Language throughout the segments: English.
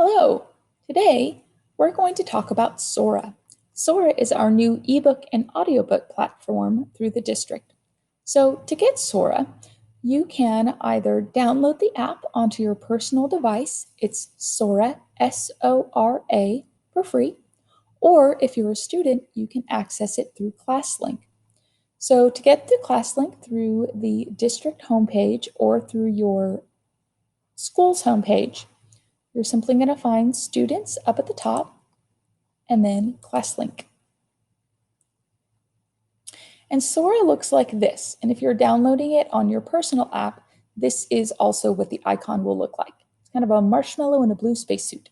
Hello! Today, we're going to talk about Sora. Sora is our new ebook and audiobook platform through the district. So to get Sora, you can either download the app onto your personal device, it's Sora, S-O-R-A, for free, or if you're a student, you can access it through ClassLink. So to get the ClassLink through the district homepage or through your school's homepage, you're simply going to find Students up at the top and then ClassLink. And Sora looks like this. And if you're downloading it on your personal app, this is also what the icon will look like. It's kind of a marshmallow in a blue spacesuit.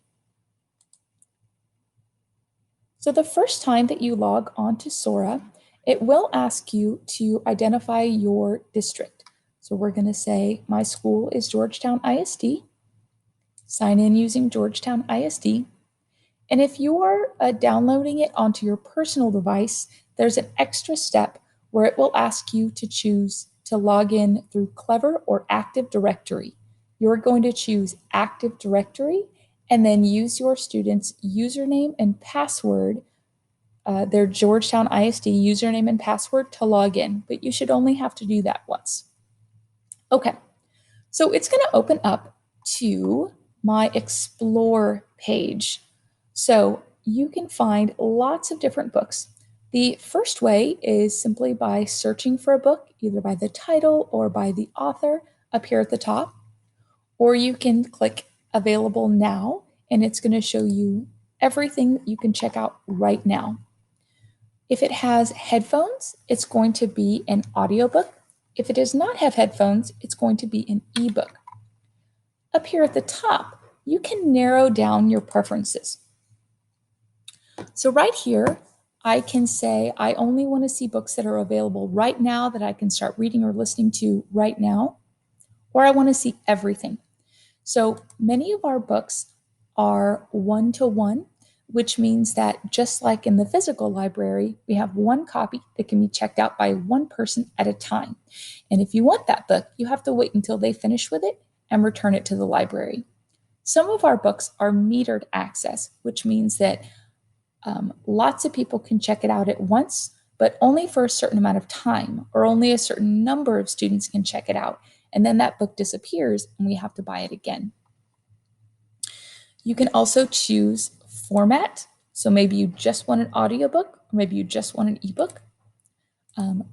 So the first time that you log on to Sora, it will ask you to identify your district. So we're going to say my school is Georgetown ISD. Sign in using Georgetown ISD. And if you are downloading it onto your personal device, there's an extra step where it will ask you to choose to log in through Clever or Active Directory. You're going to choose Active Directory and then use your student's username and password, their Georgetown ISD username and password to log in, but you should only have to do that once. Okay, so it's going to open up to my Explore page. So you can find lots of different books. The first way is simply by searching for a book, either by the title or by the author up here at the top, or you can click Available Now, and it's going to show you everything that you can check out right now. If it has headphones, it's going to be an audiobook. If it does not have headphones, it's going to be an ebook. Up here at the top, you can narrow down your preferences. So right here, I can say I only want to see books that are available right now that I can start reading or listening to right now, or I want to see everything. So many of our books are one-to-one, which means that just like in the physical library, we have one copy that can be checked out by one person at a time. And if you want that book, you have to wait until they finish with it and return it to the library. Some of our books are metered access, which means that lots of people can check it out at once, but only for a certain amount of time, or only a certain number of students can check it out. And then that book disappears and we have to buy it again. You can also choose format. So maybe you just want an audiobook, or maybe you just want an ebook.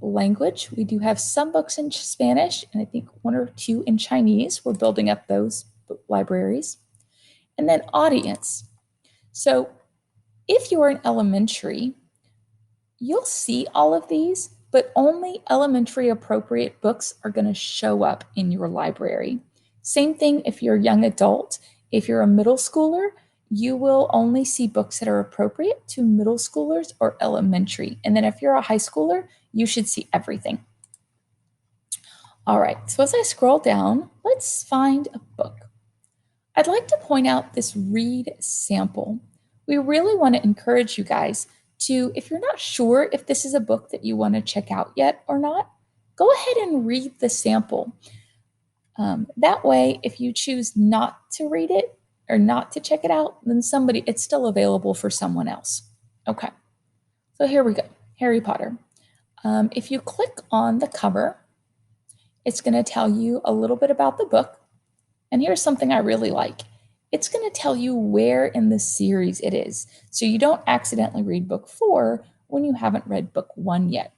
Language, we do have some books in Spanish and I think one or two in Chinese. We're building up those libraries. And then audience. So if you're in elementary, you'll see all of these, but only elementary appropriate books are going to show up in your library. Same thing if you're a young adult. If you're a middle schooler, you will only see books that are appropriate to middle schoolers or elementary. And then if you're a high schooler, you should see everything. All right, so as I scroll down, let's find a book. I'd like to point out this read sample. We really want to encourage you guys to, if you're not sure if this is a book that you want to check out yet or not, go ahead and read the sample. That way, if you choose not to read it or not to check it out, then it's still available for someone else. Okay, so here we go, Harry Potter. If you click on the cover, it's going to tell you a little bit about the book. And here's something I really like. It's going to tell you where in the series it is, so you don't accidentally read book 4 when you haven't read book 1 yet.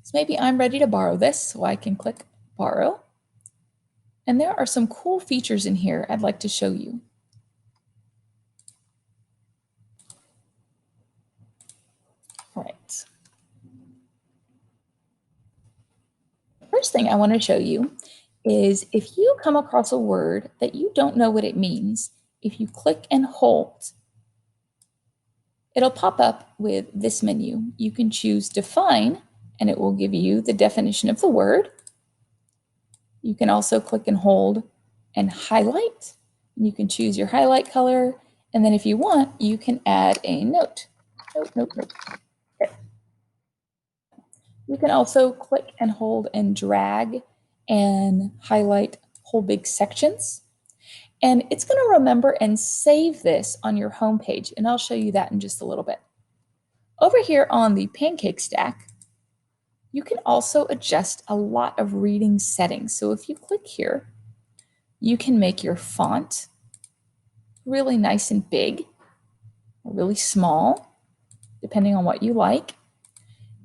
So maybe I'm ready to borrow this, so I can click Borrow. And there are some cool features in here I'd like to show you. All right. First thing I want to show you is if you come across a word that you don't know what it means, if you click and hold, it'll pop up with this menu. You can choose Define, and it will give you the definition of the word. You can also click and hold and highlight. You can choose your highlight color, and then if you want, you can add a note. Note. Okay. You can also click and hold and drag and highlight whole big sections. And it's going to remember and save this on your home page, and I'll show you that in just a little bit. Over here on the pancake stack, you can also adjust a lot of reading settings. So if you click here, you can make your font really nice and big, or really small, depending on what you like.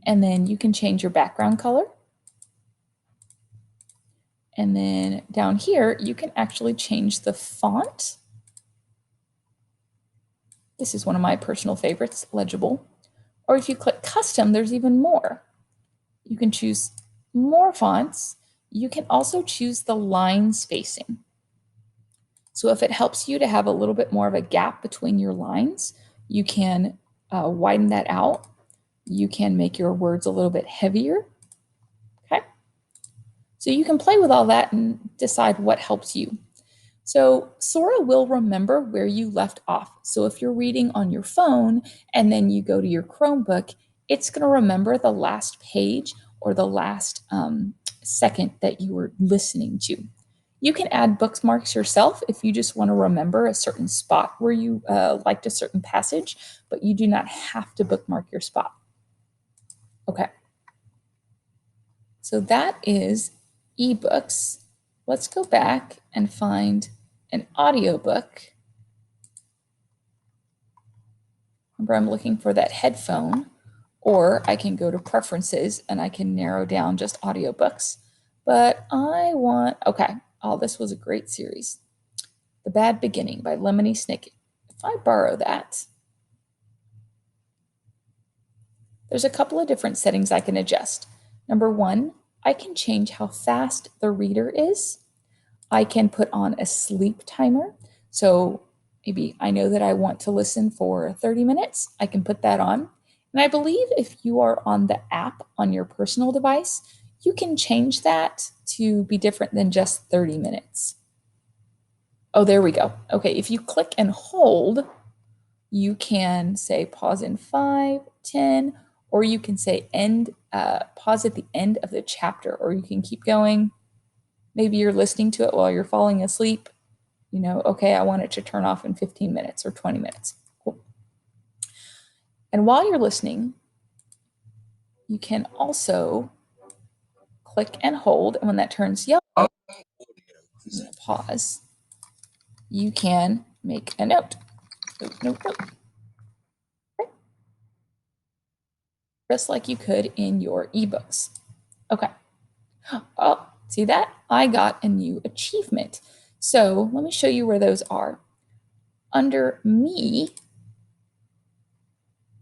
And then you can change your background color. And then down here, you can actually change the font. This is one of my personal favorites, legible. Or if you click custom, there's even more. You can choose more fonts. You can also choose the line spacing. So if it helps you to have a little bit more of a gap between your lines, you can widen that out. You can make your words a little bit heavier. Okay. So you can play with all that and decide what helps you. So Sora will remember where you left off. So if you're reading on your phone and then you go to your Chromebook, it's going to remember the last page or the last second that you were listening to. You can add bookmarks yourself if you just want to remember a certain spot where you liked a certain passage, but you do not have to bookmark your spot. Okay. So that is ebooks. Let's go back and find an audiobook. Remember, I'm looking for that headphone, or I can go to preferences and I can narrow down just audiobooks. But I want, okay, oh, this was a great series. The Bad Beginning by Lemony Snicket. If I borrow that, there's a couple of different settings I can adjust. Number one, I can change how fast the reader is. I can put on a sleep timer. So maybe I know that I want to listen for 30 minutes. I can put that on. And I believe if you are on the app on your personal device, you can change that to be different than just 30 minutes. Oh, there we go. Okay, if you click and hold, you can say pause in 5, 10, or you can say end, pause at the end of the chapter, or you can keep going. Maybe you're listening to it while you're falling asleep. You know, okay, I want it to turn off in 15 minutes or 20 minutes. Cool. And while you're listening, you can also click and hold. And when that turns yellow, pause. You can make a note. Note. Okay. Just like you could in your ebooks. Okay. Oh, see that? I got a new achievement. So let me show you where those are. Under me,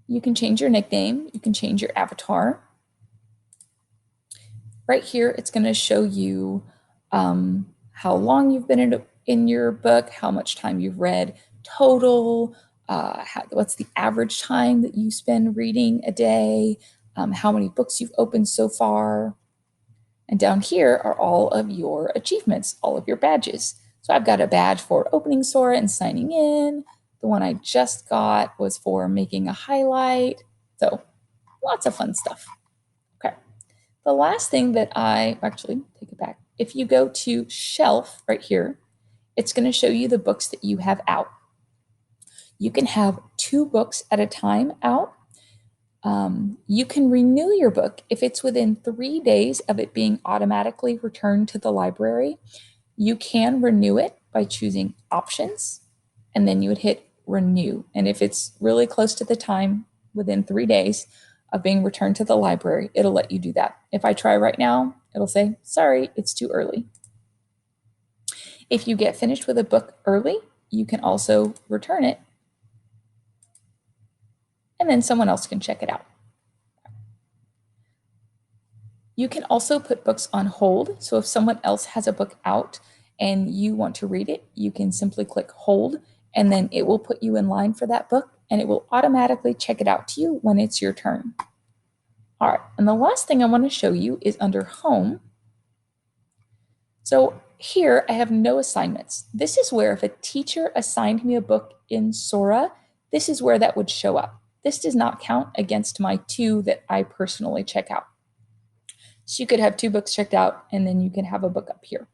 you can change your nickname. You can change your avatar. Right here, it's going to show you how long you've been in your book, how much time you've read total, what's the average time that you spend reading a day, how many books you've opened so far. And down here are all of your achievements, all of your badges. So I've got a badge for opening Sora and signing in. The one I just got was for making a highlight. So lots of fun stuff. Okay. The last thing that I actually take it back. If you go to shelf right here, it's going to show you the books that you have out. You can have 2 books at a time out. You can renew your book if it's within 3 days of it being automatically returned to the library. You can renew it by choosing options, and then you would hit renew. And if it's really close to the time within 3 days of being returned to the library, it'll let you do that. If I try right now, it'll say, sorry, it's too early. If you get finished with a book early, you can also return it, and then someone else can check it out. You can also put books on hold. So if someone else has a book out and you want to read it, you can simply click hold, and then it will put you in line for that book, and it will automatically check it out to you when it's your turn. All right, and the last thing I want to show you is under home. So here I have no assignments. This is where if a teacher assigned me a book in Sora, this is where that would show up. This does not count against my 2 that I personally check out. So you could have 2 books checked out, and then you can have a book up here.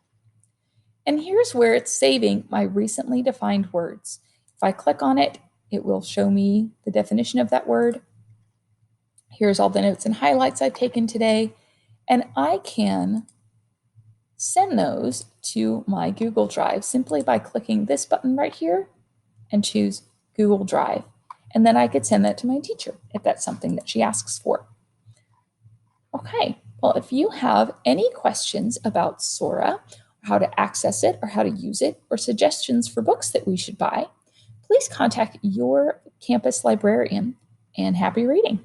And here's where it's saving my recently defined words. If I click on it, it will show me the definition of that word. Here's all the notes and highlights I've taken today, and I can send those to my Google Drive simply by clicking this button right here and choose Google Drive. And then I could send that to my teacher if that's something that she asks for. Okay, well, if you have any questions about Sora, how to access it or how to use it, or suggestions for books that we should buy, please contact your campus librarian, and happy reading.